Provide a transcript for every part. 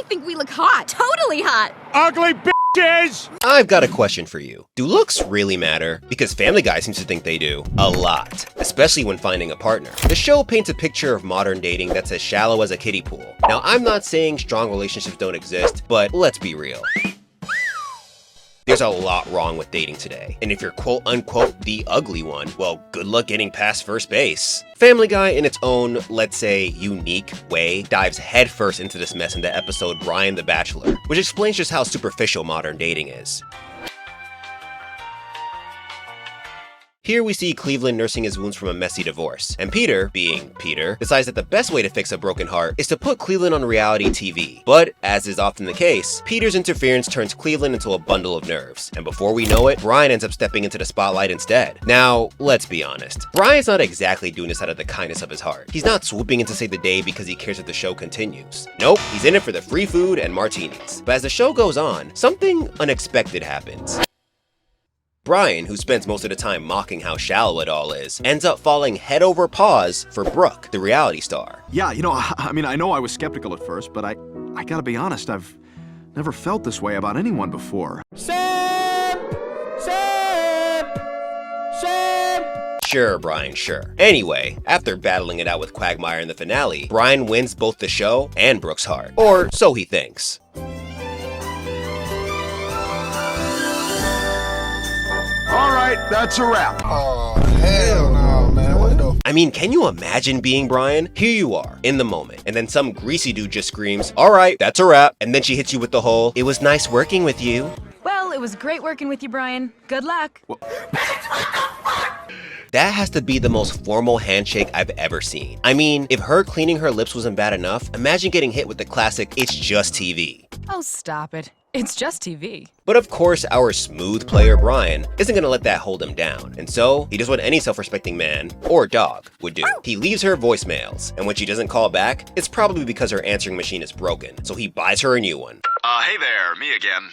I think we look hot. Totally hot. Ugly bitches! I've got a question for you. Do looks really matter? Because Family Guy seems to think they do. A lot. Especially when finding a partner. The show paints a picture of modern dating that's as shallow as a kiddie pool. Now, I'm not saying strong relationships don't exist, but let's be real. There's a lot wrong with dating today. And if you're quote unquote the ugly one, well, good luck getting past first base. Family Guy, in its own, let's say, unique way, dives headfirst into this mess in the episode Brian the Bachelor, which explains just how superficial modern dating is. Here we see Cleveland nursing his wounds from a messy divorce, and Peter, being Peter, decides that the best way to fix a broken heart is to put Cleveland on reality TV. But, as is often the case, Peter's interference turns Cleveland into a bundle of nerves, and before we know it, Brian ends up stepping into the spotlight instead. Now, let's be honest. Brian's not exactly doing this out of the kindness of his heart. He's not swooping in to save the day because he cares that the show continues. Nope, he's in it for the free food and martinis. But as the show goes on, something unexpected happens. Brian, who spends most of the time mocking how shallow it all is, ends up falling head over paws for Brooke, the reality star. Yeah, you know, I know I was skeptical at first, but I gotta be honest, I've never felt this way about anyone before. Sure, Brian, sure. Anyway, after battling it out with Quagmire in the finale, Brian wins both the show and Brooke's heart. Or so he thinks. All right, that's a wrap. Oh, hell no, man. What the? I mean, can you imagine being Brian? Here you are, in the moment, and then some greasy dude just screams, "All right, that's a wrap," and then she hits you with the whole, "It was nice working with you." Well, it was great working with you, Brian. Good luck. That has to be the most formal handshake I've ever seen. I mean, if her cleaning her lips wasn't bad enough, imagine getting hit with the classic, "It's just TV." Oh, stop it. It's just TV. But of course, our smooth player Brian isn't gonna let that hold him down, and so he does what any self-respecting man, or dog, would do. He leaves her voicemails, and when she doesn't call back, it's probably because her answering machine is broken, so he buys her a new one. Hey there, me again.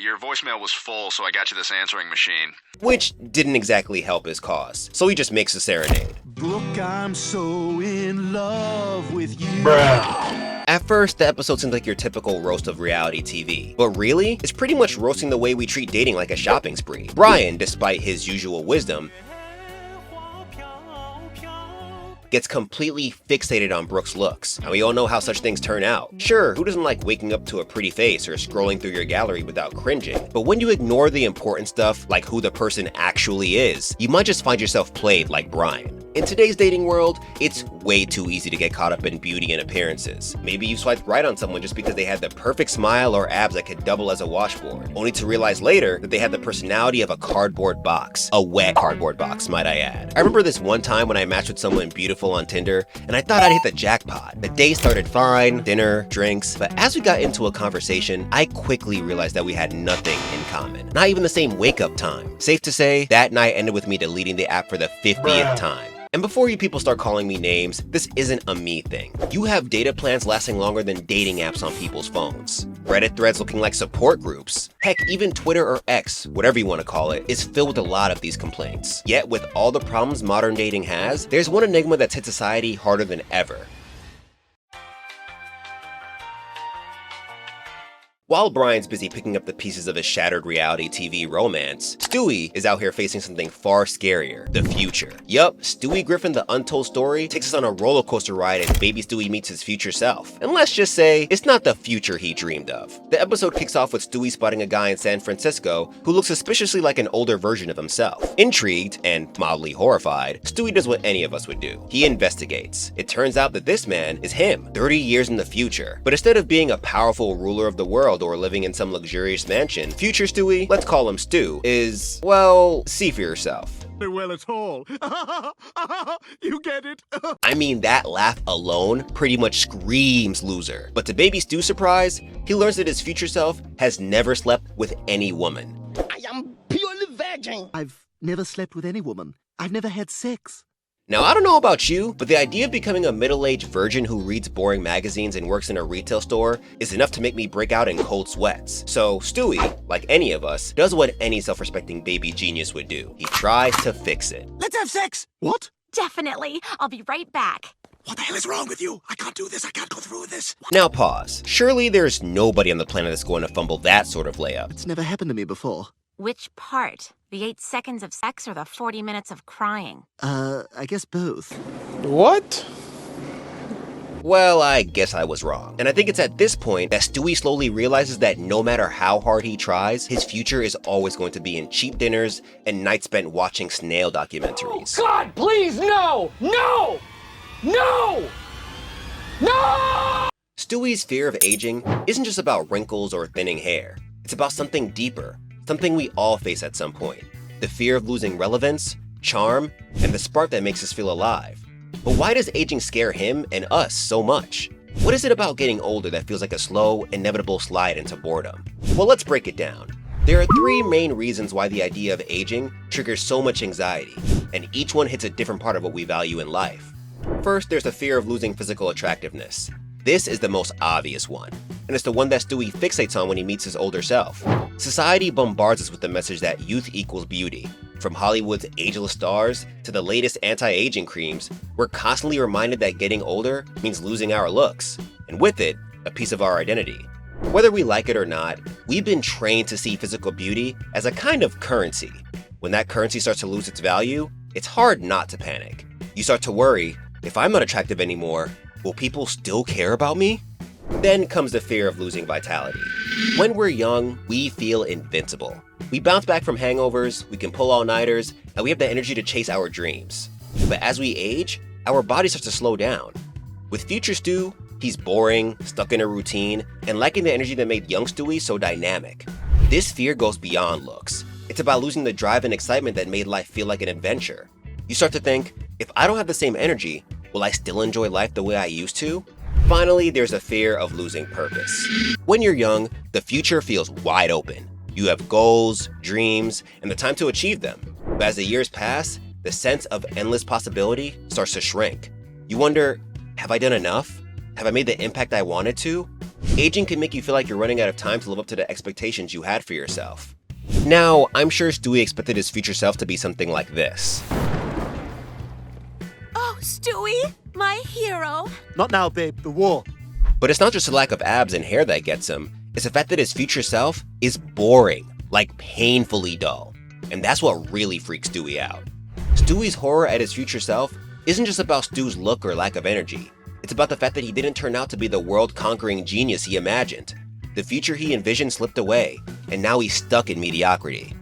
Your voicemail was full, so I got you this answering machine. Which didn't exactly help his cause, so he just makes a serenade. Brooke, I'm so in love with you. Bruh. At first, the episode seems like your typical roast of reality TV, but really, it's pretty much roasting the way we treat dating like a shopping spree. Brian, despite his usual wisdom, gets completely fixated on Brooke's looks, and we all know how such things turn out. Sure, who doesn't like waking up to a pretty face or scrolling through your gallery without cringing? But when you ignore the important stuff, like who the person actually is, you might just find yourself played like Brian. In today's dating world, it's way too easy to get caught up in beauty and appearances. Maybe you swiped right on someone just because they had the perfect smile or abs that could double as a washboard, only to realize later that they had the personality of a cardboard box. A wet cardboard box, might I add. I remember this one time when I matched with someone beautiful on Tinder, and I thought I'd hit the jackpot. The day started fine, dinner, drinks, but as we got into a conversation, I quickly realized that we had nothing in common. Not even the same wake-up time. Safe to say, that night ended with me deleting the app for the 50th time. And before you people start calling me names, this isn't a me thing. You have data plans lasting longer than dating apps on people's phones. Reddit threads looking like support groups. Heck, even Twitter or X, whatever you want to call it, is filled with a lot of these complaints. Yet with all the problems modern dating has, there's one enigma that's hit society harder than ever. While Brian's busy picking up the pieces of his shattered reality TV romance, Stewie is out here facing something far scarier, the future. Yup, Stewie Griffin the Untold Story takes us on a roller coaster ride as baby Stewie meets his future self. And let's just say, it's not the future he dreamed of. The episode kicks off with Stewie spotting a guy in San Francisco who looks suspiciously like an older version of himself. Intrigued, and mildly horrified, Stewie does what any of us would do. He investigates. It turns out that this man is him, 30 years in the future. But instead of being a powerful ruler of the world or living in some luxurious mansion, future Stewie, let's call him Stu, is, well, see for yourself. Well, it's all. You get it? I mean, that laugh alone pretty much screams loser. But to baby Stu's surprise, he learns that his future self has never slept with any woman. I am purely virgin. I've never slept with any woman. I've never had sex. Now, I don't know about you, but the idea of becoming a middle-aged virgin who reads boring magazines and works in a retail store is enough to make me break out in cold sweats. So Stewie, like any of us, does what any self-respecting baby genius would do. He tries to fix it. Let's have sex! What? Definitely. I'll be right back. What the hell is wrong with you? I can't do this. I can't go through with this. Now pause. Surely there's nobody on the planet that's going to fumble that sort of layup. It's never happened to me before. Which part? The 8 seconds of sex or the 40 minutes of crying? I guess both. What? Well, I guess I was wrong. And I think it's at this point that Stewie slowly realizes that no matter how hard he tries, his future is always going to be in cheap dinners and nights spent watching snail documentaries. God, please, no! No! No! No! Stewie's fear of aging isn't just about wrinkles or thinning hair. It's about something deeper, something we all face at some point. The fear of losing relevance, charm, and the spark that makes us feel alive. But why does aging scare him and us so much? What is it about getting older that feels like a slow, inevitable slide into boredom? Well, let's break it down. There are 3 main reasons why the idea of aging triggers so much anxiety, and each one hits a different part of what we value in life. First, there's the fear of losing physical attractiveness. This is the most obvious one, and it's the one that Stewie fixates on when he meets his older self. Society bombards us with the message that youth equals beauty. From Hollywood's ageless stars to the latest anti-aging creams, we're constantly reminded that getting older means losing our looks, and with it, a piece of our identity. Whether we like it or not, we've been trained to see physical beauty as a kind of currency. When that currency starts to lose its value, it's hard not to panic. You start to worry, if I'm not attractive anymore, will people still care about me? Then comes the fear of losing vitality. When we're young, we feel invincible. We bounce back from hangovers, we can pull all-nighters, and we have the energy to chase our dreams. But as we age, our body starts to slow down. With future Stu, he's boring, stuck in a routine, and lacking the energy that made young Stewie so dynamic. This fear goes beyond looks. It's about losing the drive and excitement that made life feel like an adventure. You start to think, if I don't have the same energy, will I still enjoy life the way I used to? Finally, there's a fear of losing purpose. When you're young, the future feels wide open. You have goals, dreams, and the time to achieve them. But as the years pass, the sense of endless possibility starts to shrink. You wonder, have I done enough? Have I made the impact I wanted to? Aging can make you feel like you're running out of time to live up to the expectations you had for yourself. Now, I'm sure Stewie expected his future self to be something like this. Oh, Stewie, my hero. Not now, babe. The war. But it's not just a lack of abs and hair that gets him. It's the fact that his future self is boring, like painfully dull. And that's what really freaks Stewie out. Stewie's horror at his future self isn't just about Stu's look or lack of energy. It's about the fact that he didn't turn out to be the world-conquering genius he imagined. The future he envisioned slipped away, and now he's stuck in mediocrity.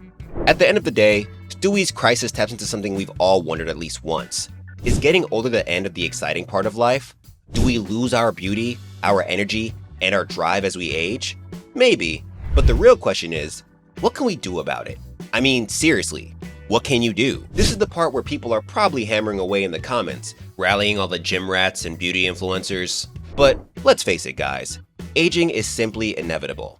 At the end of the day, Stewie's crisis taps into something we've all wondered at least once. Is getting older the end of the exciting part of life? Do we lose our beauty, our energy, and our drive as we age? Maybe, but the real question is, what can we do about it? I mean, seriously, what can you do? This is the part where people are probably hammering away in the comments, rallying all the gym rats and beauty influencers. But let's face it, guys, aging is simply inevitable.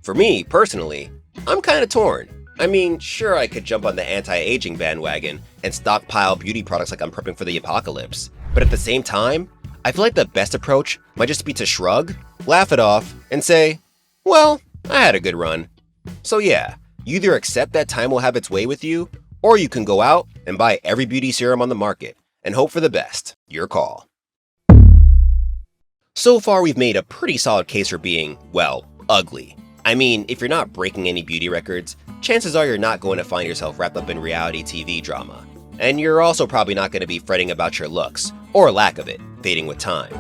For me, personally, I'm kinda torn. I mean, sure, I could jump on the anti-aging bandwagon and stockpile beauty products like I'm prepping for the apocalypse. But at the same time, I feel like the best approach might just be to shrug, laugh it off, and say, well, I had a good run. So yeah, you either accept that time will have its way with you, or you can go out and buy every beauty serum on the market and hope for the best. Your call. So far, we've made a pretty solid case for being, well, ugly. I mean, if you're not breaking any beauty records, chances are you're not going to find yourself wrapped up in reality TV drama. And you're also probably not going to be fretting about your looks, or lack of it, fading with time.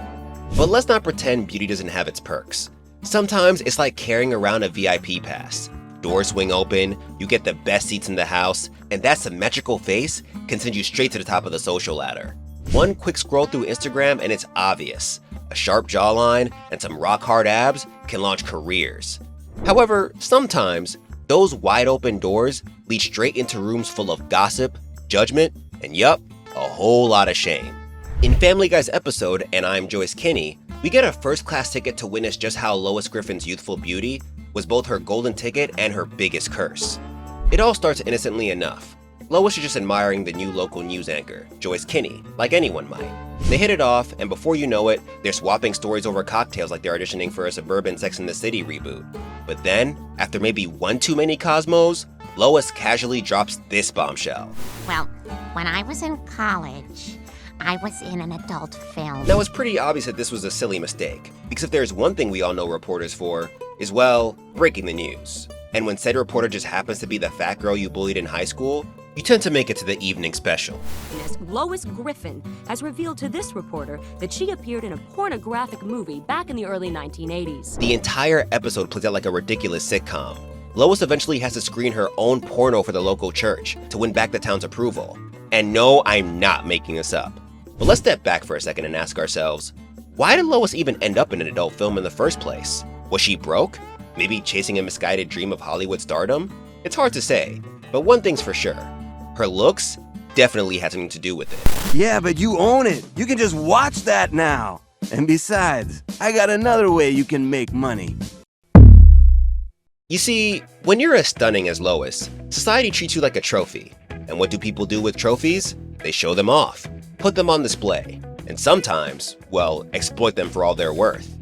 But let's not pretend beauty doesn't have its perks. Sometimes it's like carrying around a VIP pass. Doors swing open, you get the best seats in the house, and that symmetrical face can send you straight to the top of the social ladder. One quick scroll through Instagram and it's obvious. A sharp jawline and some rock-hard abs can launch careers. However, sometimes, those wide open doors lead straight into rooms full of gossip, judgment, and yup, a whole lot of shame. In Family Guy's episode, And I'm Joyce Kinney, we get a first-class ticket to witness just how Lois Griffin's youthful beauty was both her golden ticket and her biggest curse. It all starts innocently enough. Lois is just admiring the new local news anchor, Joyce Kinney, like anyone might. They hit it off, and before you know it, they're swapping stories over cocktails like they're auditioning for a suburban Sex and the City reboot. But then, after maybe one too many Cosmos, Lois casually drops this bombshell. Well, when I was in college, I was in an adult film. Now, it's pretty obvious that this was a silly mistake, because if there's one thing we all know reporters for, is, well, breaking the news. And when said reporter just happens to be the fat girl you bullied in high school, you tend to make it to the evening special. Lois Griffin has revealed to this reporter that she appeared in a pornographic movie back in the early 1980s. The entire episode plays out like a ridiculous sitcom. Lois eventually has to screen her own porno for the local church to win back the town's approval. And no, I'm not making this up. But let's step back for a second and ask ourselves, why did Lois even end up in an adult film in the first place? Was she broke? Maybe chasing a misguided dream of Hollywood stardom? It's hard to say, but one thing's for sure. Her looks definitely had something to do with it. Yeah, but you own it. You can just watch that now. And besides, I got another way you can make money. You see, when you're as stunning as Lois, society treats you like a trophy. And what do people do with trophies? They show them off, put them on display, and sometimes, well, exploit them for all they're worth.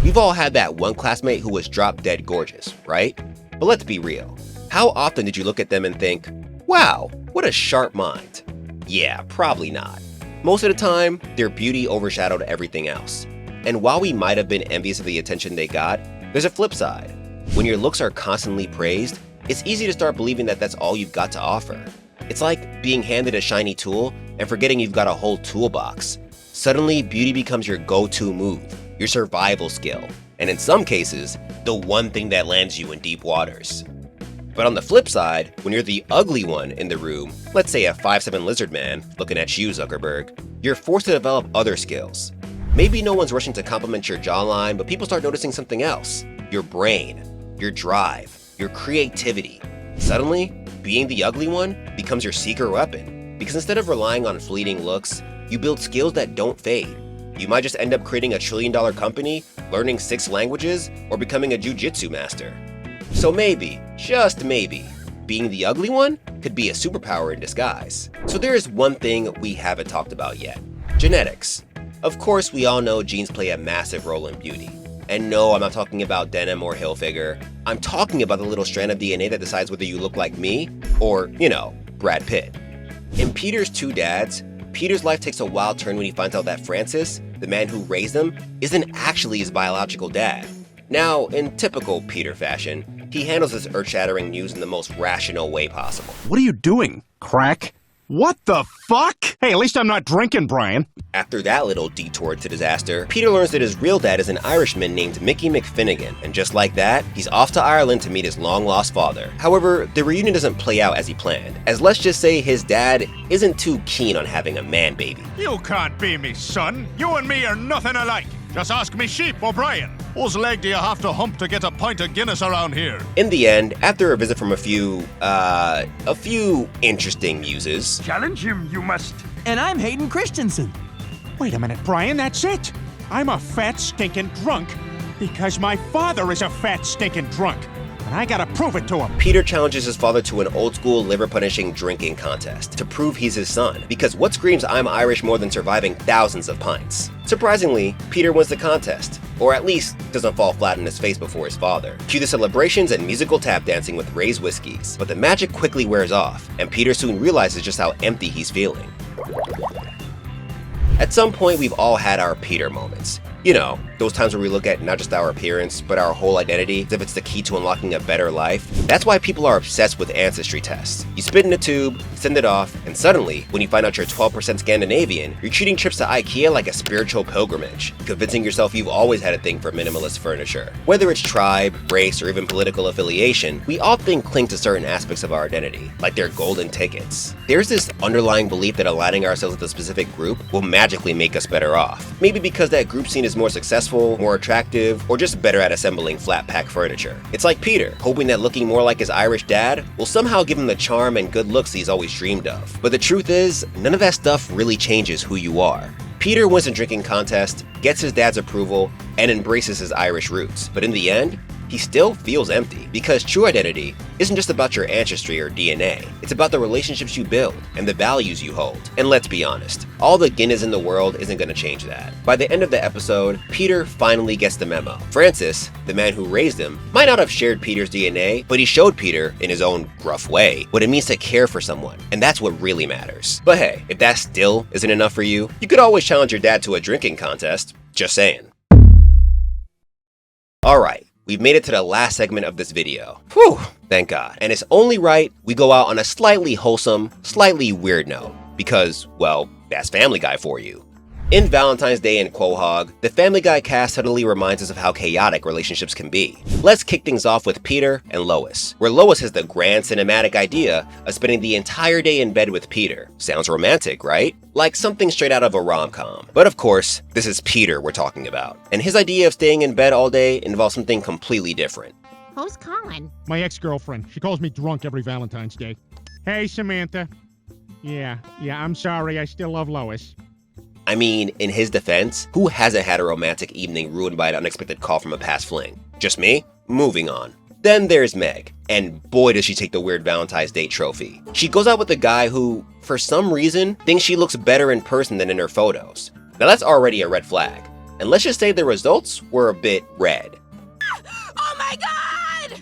We've all had that one classmate who was drop dead gorgeous, right? But let's be real. How often did you look at them and think, wow, what a sharp mind? Yeah, probably not. Most of the time, their beauty overshadowed everything else. And while we might have been envious of the attention they got, there's a flip side. When your looks are constantly praised, it's easy to start believing that that's all you've got to offer. It's like being handed a shiny tool and forgetting you've got a whole toolbox. Suddenly, beauty becomes your go-to move, your survival skill, and in some cases, the one thing that lands you in deep waters. But on the flip side, when you're the ugly one in the room, let's say a 5'7" lizard man looking at you, Zuckerberg, you're forced to develop other skills. Maybe no one's rushing to compliment your jawline, but people start noticing something else. Your brain, your drive, your creativity. Suddenly, being the ugly one becomes your secret weapon, because instead of relying on fleeting looks, you build skills that don't fade. You might just end up creating $1 trillion company, learning 6 languages, or becoming a jujitsu master. So maybe, just maybe, being the ugly one could be a superpower in disguise. So there is one thing we haven't talked about yet. Genetics. Of course, we all know genes play a massive role in beauty. And no, I'm not talking about denim or Hilfiger. I'm talking about the little strand of DNA that decides whether you look like me or, Brad Pitt. In Peter's Two Dads, Peter's life takes a wild turn when he finds out that Francis, the man who raised him, isn't actually his biological dad. Now, in typical Peter fashion, he handles this earth-shattering news in the most rational way possible. What are you doing? Crack? What the fuck? Hey, at least I'm not drinking, Brian. After that little detour to disaster, Peter learns that his real dad is an Irishman named Mickey McFinnigan, and just like that, he's off to Ireland to meet his long-lost father. However, the reunion doesn't play out as he planned, as let's just say his dad isn't too keen on having a man baby. You can't be me son. You and me are nothing alike. Just ask me sheep, O'Brien. Whose leg do you have to hump to get a pint of Guinness around here? In the end, after a visit from a few interesting muses. Challenge him, you must. And I'm Hayden Christensen. Wait a minute, Brian, that's it. I'm a fat, stinking drunk because my father is a fat, stinking drunk. And I gotta prove it to him. Peter challenges his father to an old-school liver-punishing drinking contest to prove he's his son, because what screams I'm Irish more than surviving thousands of pints? Surprisingly, Peter wins the contest, or at least doesn't fall flat on his face before his father. Cue the celebrations and musical tap dancing with raised whiskeys, but the magic quickly wears off, and Peter soon realizes just how empty he's feeling. At some point, we've all had our Peter moments. You know, those times where we look at not just our appearance, but our whole identity as if it's the key to unlocking a better life. That's why people are obsessed with ancestry tests. You spit in a tube, send it off, and suddenly, when you find out you're 12% Scandinavian, you're treating trips to IKEA like a spiritual pilgrimage, convincing yourself you've always had a thing for minimalist furniture. Whether it's tribe, race, or even political affiliation, we often cling to certain aspects of our identity, like they're golden tickets. There's this underlying belief that aligning ourselves with a specific group will magically make us better off. Maybe because that group scene is more successful, more attractive, or just better at assembling flat pack furniture. It's like Peter, hoping that looking more like his Irish dad will somehow give him the charm and good looks he's always dreamed of. But the truth is, none of that stuff really changes who you are. Peter wins a drinking contest, gets his dad's approval, and embraces his Irish roots. But in the end, he still feels empty, because true identity isn't just about your ancestry or DNA. It's about the relationships you build and the values you hold. And let's be honest, all the Guinness in the world isn't going to change that. By the end of the episode, Peter finally gets the memo. Francis, the man who raised him, might not have shared Peter's DNA, but he showed Peter, in his own gruff way, what it means to care for someone, and that's what really matters. But hey, if that still isn't enough for you, you could always challenge your dad to a drinking contest. Just saying. Alright, we've made it to the last segment of this video. Whew, thank God. And it's only right we go out on a slightly wholesome, slightly weird note, because, well, that's Family Guy for you. In Valentine's Day and Quahog, the Family Guy cast subtly reminds us of how chaotic relationships can be. Let's kick things off with Peter and Lois, where Lois has the grand cinematic idea of spending the entire day in bed with Peter. Sounds romantic, right? Like something straight out of a rom-com. But of course, this is Peter we're talking about, and his idea of staying in bed all day involves something completely different. Who's calling? My ex-girlfriend. She calls me drunk every Valentine's Day. Hey, Samantha. Yeah, I'm sorry. I still love Lois. I mean, in his defense, who hasn't had a romantic evening ruined by an unexpected call from a past fling? Just me? Moving on. Then there's Meg, and boy does she take the weird Valentine's Day trophy. She goes out with a guy who, for some reason, thinks she looks better in person than in her photos. Now that's already a red flag, and let's just say the results were a bit red. Oh my God!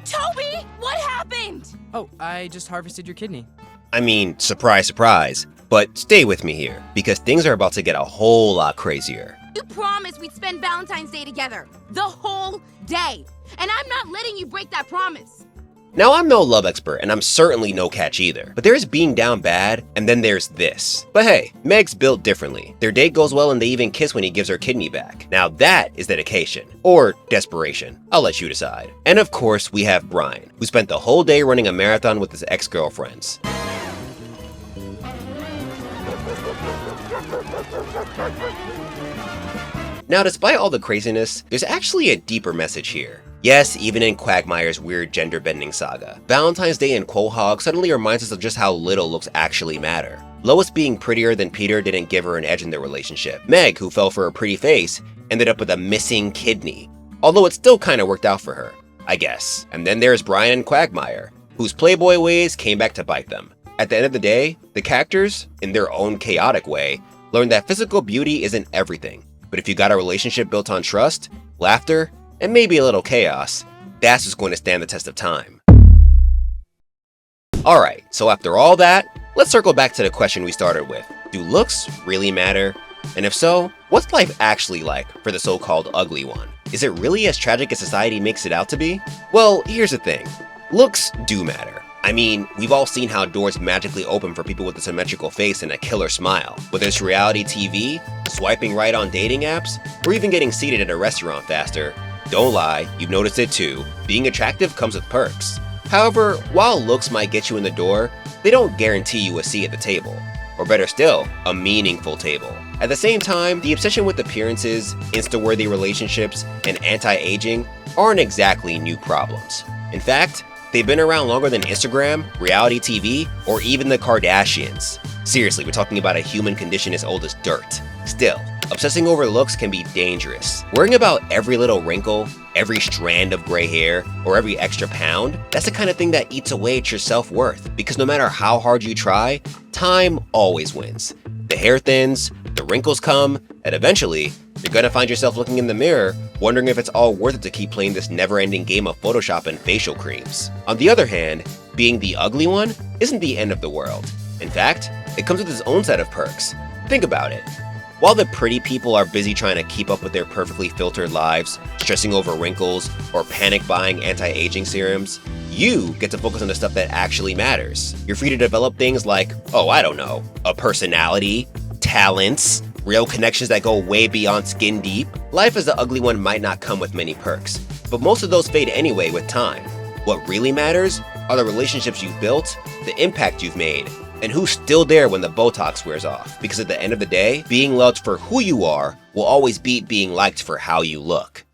Toby, what happened? Oh, I just harvested your kidney. I mean, surprise, surprise. But stay with me here, because things are about to get a whole lot crazier. You promised we'd spend Valentine's Day together. The whole day. And I'm not letting you break that promise. Now, I'm no love expert, and I'm certainly no catch either. But there's being down bad, and then there's this. But hey, Meg's built differently. Their date goes well, and they even kiss when he gives her kidney back. Now that is dedication. Or desperation. I'll let you decide. And of course, we have Brian, who spent the whole day running a marathon with his ex-girlfriends. Now, despite all the craziness, there's actually a deeper message here. Yes, even in Quagmire's weird gender-bending saga, Valentine's Day in Quahog suddenly reminds us of just how little looks actually matter. Lois being prettier than Peter didn't give her an edge in their relationship. Meg, who fell for a pretty face, ended up with a missing kidney. Although it still kinda worked out for her, I guess. And then there's Brian and Quagmire, whose playboy ways came back to bite them. At the end of the day, the characters, in their own chaotic way, learned that physical beauty isn't everything. But if you got a relationship built on trust, laughter, and maybe a little chaos, that's what's going to stand the test of time. Alright, so after all that, let's circle back to the question we started with. Do looks really matter? And if so, what's life actually like for the so-called ugly one? Is it really as tragic as society makes it out to be? Well, here's the thing. Looks do matter. I mean, we've all seen how doors magically open for people with a symmetrical face and a killer smile. Whether it's reality TV, swiping right on dating apps, or even getting seated at a restaurant faster, don't lie, you've noticed it too. Being attractive comes with perks. However, while looks might get you in the door, they don't guarantee you a seat at the table. Or better still, a meaningful table. At the same time, the obsession with appearances, insta-worthy relationships, and anti-aging aren't exactly new problems. In fact, they've been around longer than Instagram, reality TV, or even the Kardashians. Seriously, we're talking about a human condition as old as dirt. Still, obsessing over looks can be dangerous. Worrying about every little wrinkle, every strand of gray hair, or every extra pound, that's the kind of thing that eats away at your self-worth. Because no matter how hard you try, time always wins. The hair thins, the wrinkles come, and eventually, you're gonna find yourself looking in the mirror, wondering if it's all worth it to keep playing this never-ending game of Photoshop and facial creams. On the other hand, being the ugly one isn't the end of the world. In fact, it comes with its own set of perks. Think about it. While the pretty people are busy trying to keep up with their perfectly filtered lives, stressing over wrinkles, or panic buying anti-aging serums, you get to focus on the stuff that actually matters. You're free to develop things like, oh, I don't know, a personality, talents, real connections that go way beyond skin deep. Life as the ugly one might not come with many perks, but most of those fade anyway with time. What really matters are the relationships you've built, the impact you've made, and who's still there when the Botox wears off. Because at the end of the day, being loved for who you are will always beat being liked for how you look.